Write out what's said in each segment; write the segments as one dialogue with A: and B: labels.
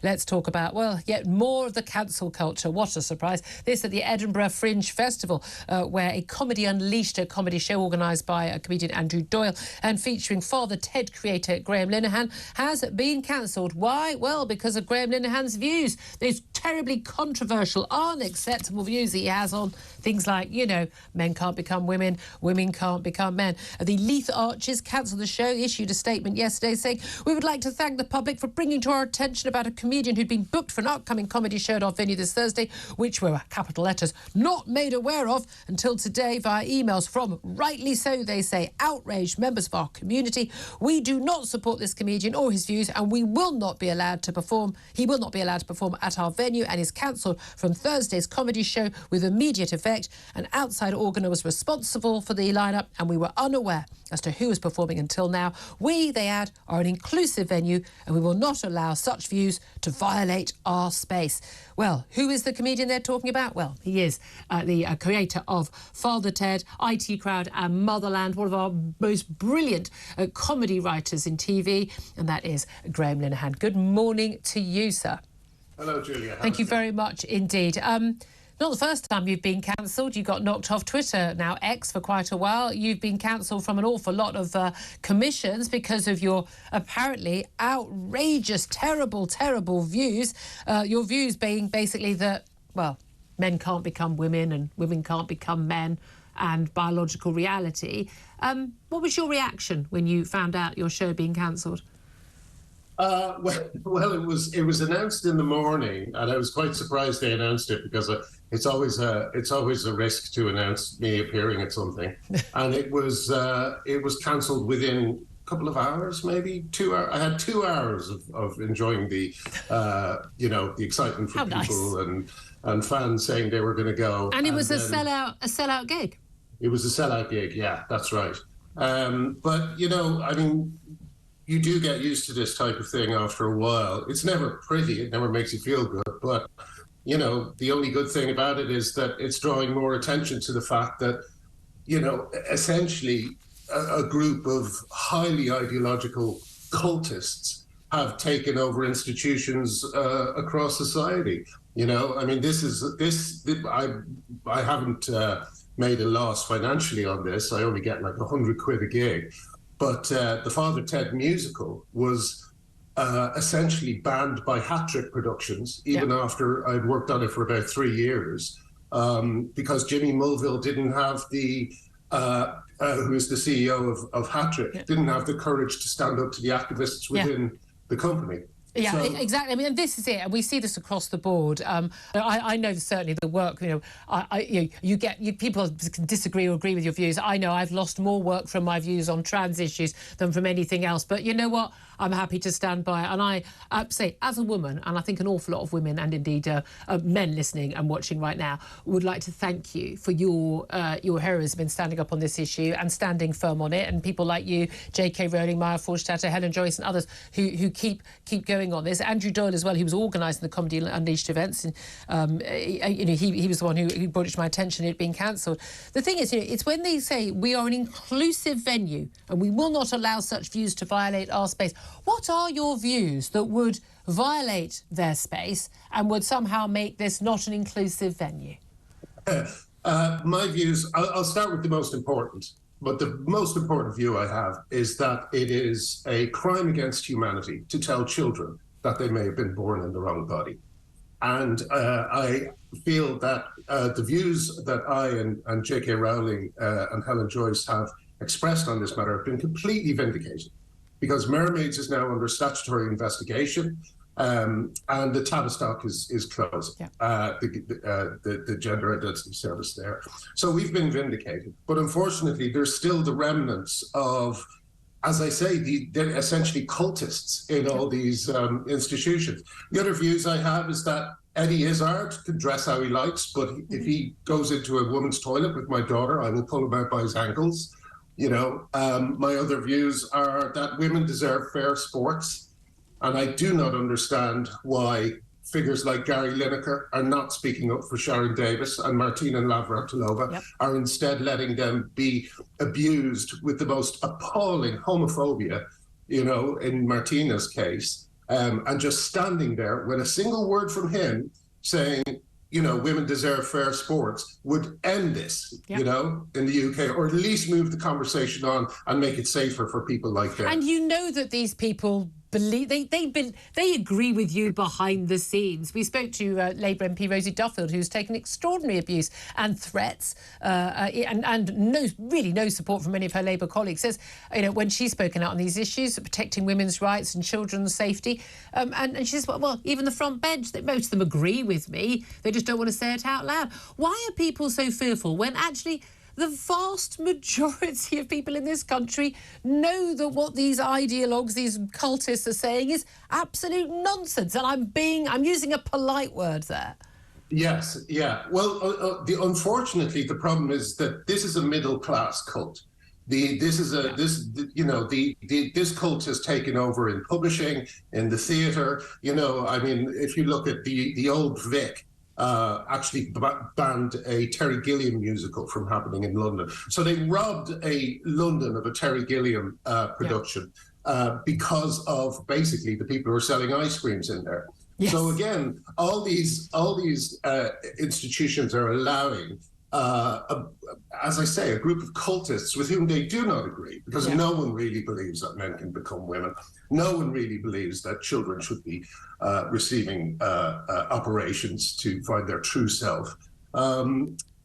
A: Let's talk about, well, yet more of the cancel culture. What a surprise. This at the Edinburgh Fringe Festival, where a Comedy Unleashed, a comedy show organised by comedian Andrew Doyle and featuring Father Ted creator Graham Linehan, has been cancelled. Why? Well, because of Graham Linehan's views. Those terribly controversial, unacceptable views that he has on things like, you know, men can't become women, women can't become men. The Leith Archers cancelled the show, issued a statement yesterday saying, "We would like to thank the public for bringing to our attention about a comedian who'd been booked for an upcoming comedy show at our venue this Thursday, which were, capital letters, not made aware of until today via emails from, rightly so, they say, outraged members of our community. We do not support this comedian or his views, and we will not be allowed to perform. He will not be allowed to perform at our venue and is cancelled from Thursday's comedy show with immediate effect. An outside organer was responsible for the lineup, and we were unaware as to who was performing until now. We," they add, "are an inclusive venue, and we will not allow such views to violate our space." Well, who is the comedian they're talking about? Well, he is the creator of Father Ted, IT Crowd and Motherland, one of our most brilliant comedy writers in TV, and that is Graham Linehan. Good morning to you, sir.
B: Hello, Julia.
A: Thank you very much indeed. Not the first time you've been cancelled. You got knocked off Twitter, now X, for quite a while. You've been cancelled from an awful lot of commissions because of your apparently outrageous, terrible views. Your views being basically that, well, men can't become women and women can't become men and biological reality. What was your reaction when you found out your show being cancelled?
B: Well, it was announced in the morning, and I was quite surprised they announced it because it's always a risk to announce me appearing at something, and it was cancelled within a couple of hours, maybe 2 hours. I had 2 hours of enjoying the the excitement from people and fans saying they were going to go.
A: And it was a sellout gig.
B: It was a sellout gig, yeah, that's right. But I mean, you do get used to this type of thing after a while. It's never pretty. It never makes you feel good. But, the only good thing about it is that it's drawing more attention to the fact that, essentially a group of highly ideological cultists have taken over institutions across society. I mean, I haven't made a loss financially on this. I only get like 100 quid a gig. But the Father Ted musical was essentially banned by Hat Trick Productions, even after I'd worked on it for about 3 years, because Jimmy Mulville didn't have who is the CEO of Hat Trick, didn't have the courage to stand up to the activists within the company.
A: Yeah,
B: so,
A: exactly. I mean, and this is it, and we see this across the board. I know certainly the work. People can disagree or agree with your views. I know I've lost more work from my views on trans issues than from anything else. But you know what? I'm happy to stand by it. And I say, as a woman, and I think an awful lot of women and indeed men listening and watching right now would like to thank you for your heroism in standing up on this issue and standing firm on it. And people like you, J.K. Rowling, Maya Forstater, Helen Joyce, and others who keep going on this. Andrew Doyle as well, he was organising the Comedy Unleashed events, and he was the one who brought it to my attention it being cancelled. The thing is, it's when they say we are an inclusive venue and we will not allow such views to violate our space. What are your views that would violate their space and would somehow make this not an inclusive venue?
B: My views, I'll start with the most important. But the most important view I have is that it is a crime against humanity to tell children that they may have been born in the wrong body. And I feel that the views that I and J.K. Rowling and Helen Joyce have expressed on this matter have been completely vindicated, because Mermaids is now under statutory investigation, and the Tavistock is closed, the gender identity service there. So we've been vindicated. But unfortunately, there's still the remnants of, as I say, they're essentially cultists in all these institutions. The other views I have is that Eddie Izzard can dress how he likes, but if he goes into a woman's toilet with my daughter, I will pull him out by his ankles. My other views are that women deserve fair sports. And I do not understand why figures like Gary Lineker are not speaking up for Sharon Davis and Martina Navratilova, are instead letting them be abused with the most appalling homophobia, in Martina's case. and just standing there with a single word from him saying, you know, women deserve fair sports, would end this, you know, in the UK, or at least move the conversation on and make it safer for people like that.
A: And you know that these people believe they agree with you behind the scenes. We spoke to Labour MP Rosie Duffield, who's taken extraordinary abuse and threats, and no support from many of her Labour colleagues. Says, you know, when she's spoken out on these issues, protecting women's rights and children's safety, and she says, well, even the front bench, that most of them agree with me. They just don't want to say it out loud. Why are people so fearful when actually the vast majority of people in this country know that what these ideologues, these cultists are saying is absolute nonsense? And I'm using a polite word there.
B: Yes, yeah. Well, unfortunately, the problem is that this is a middle-class cult. This cult has taken over in publishing, in the theatre. You know, I mean, if you look at the old Vic, actually banned a Terry Gilliam musical from happening in London. So they robbed London of a Terry Gilliam production because of basically the people who are selling ice creams in there. Yes. So again, all these institutions are allowing, as I say, a group of cultists with whom they do not agree, because no one really believes that men can become women. No one really believes that children should be receiving operations to find their true self.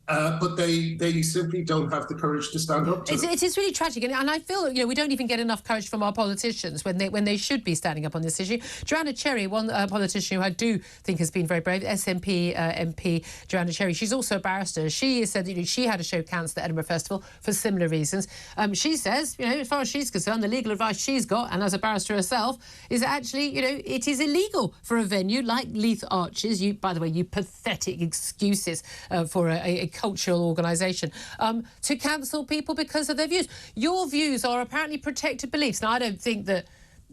B: But they simply don't have the courage to stand up to
A: it is really tragic, and I feel, you know, we don't even get enough courage from our politicians when they should be standing up on this issue. Joanna Cherry, one politician who I do think has been very brave, SNP MP Joanna Cherry, she's also a barrister. She said that, you know, she had a show cancelled at Edinburgh Festival for similar reasons. She says, you know, as far as she's concerned, the legal advice she's got, and as a barrister herself, is that actually, you know, it is illegal for a venue like Leith Arches, by the way, you pathetic excuses for a cultural organisation, to cancel people because of their views. Your views are apparently protected beliefs. Now, I don't think that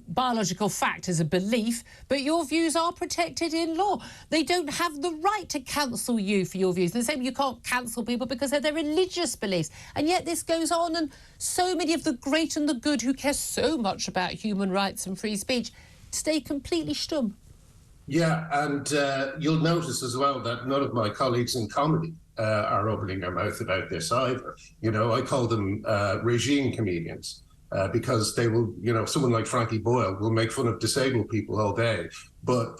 A: biological fact is a belief, but your views are protected in law. They don't have the right to cancel you for your views. And the same, you can't cancel people because of their religious beliefs. And yet this goes on, and so many of the great and the good who care so much about human rights and free speech stay completely stum.
B: Yeah, and you'll notice as well that none of my colleagues in comedy are opening their mouth about this either. You know, I call them regime comedians because they will, you know, someone like Frankie Boyle will make fun of disabled people all day, but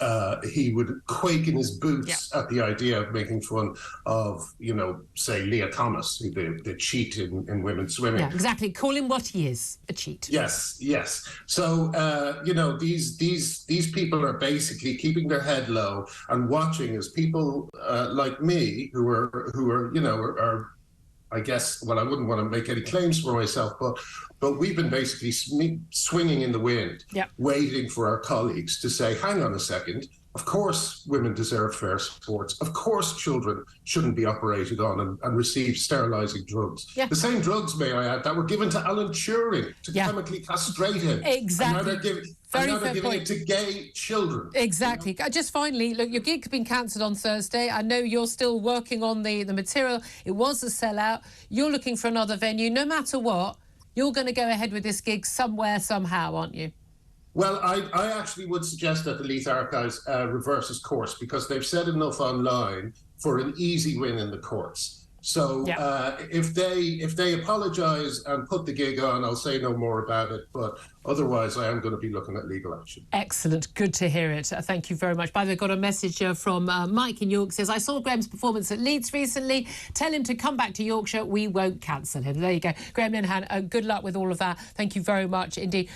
B: he would quake in his boots at the idea of making fun of, you know, say Leah Thomas, the cheat in women's swimming.
A: Yeah, exactly. Call him what he is, a cheat.
B: Yes, yes. So, you know, these people are basically keeping their head low and watching as people like me, who are, you know, are I guess, well, I wouldn't want to make any claims for myself, but we've been basically swinging in the wind, waiting for our colleagues to say, hang on a second, of course women deserve fair sports. Of course children shouldn't be operated on and receive sterilising drugs. Yeah. The same drugs, may I add, that were given to Alan Turing to chemically castrate him.
A: Exactly.
B: And now they're giving it to gay children.
A: Exactly.
B: You know?
A: Just finally, look, your gig's been cancelled on Thursday. I know you're still working on the material. It was a sellout. You're looking for another venue. No matter what, you're going to go ahead with this gig somewhere, somehow, aren't you?
B: Well, I actually would suggest that the Leith Archives reverses course, because they've said enough online for an easy win in the courts. So if they apologise and put the gig on, I'll say no more about it. But otherwise, I am going to be looking at legal action.
A: Excellent. Good to hear it. Thank you very much. By the way, I got a message from Mike in York. Says, I saw Graham's performance at Leeds recently. Tell him to come back to Yorkshire. We won't cancel him. There you go. Graham Linehan, good luck with all of that. Thank you very much indeed.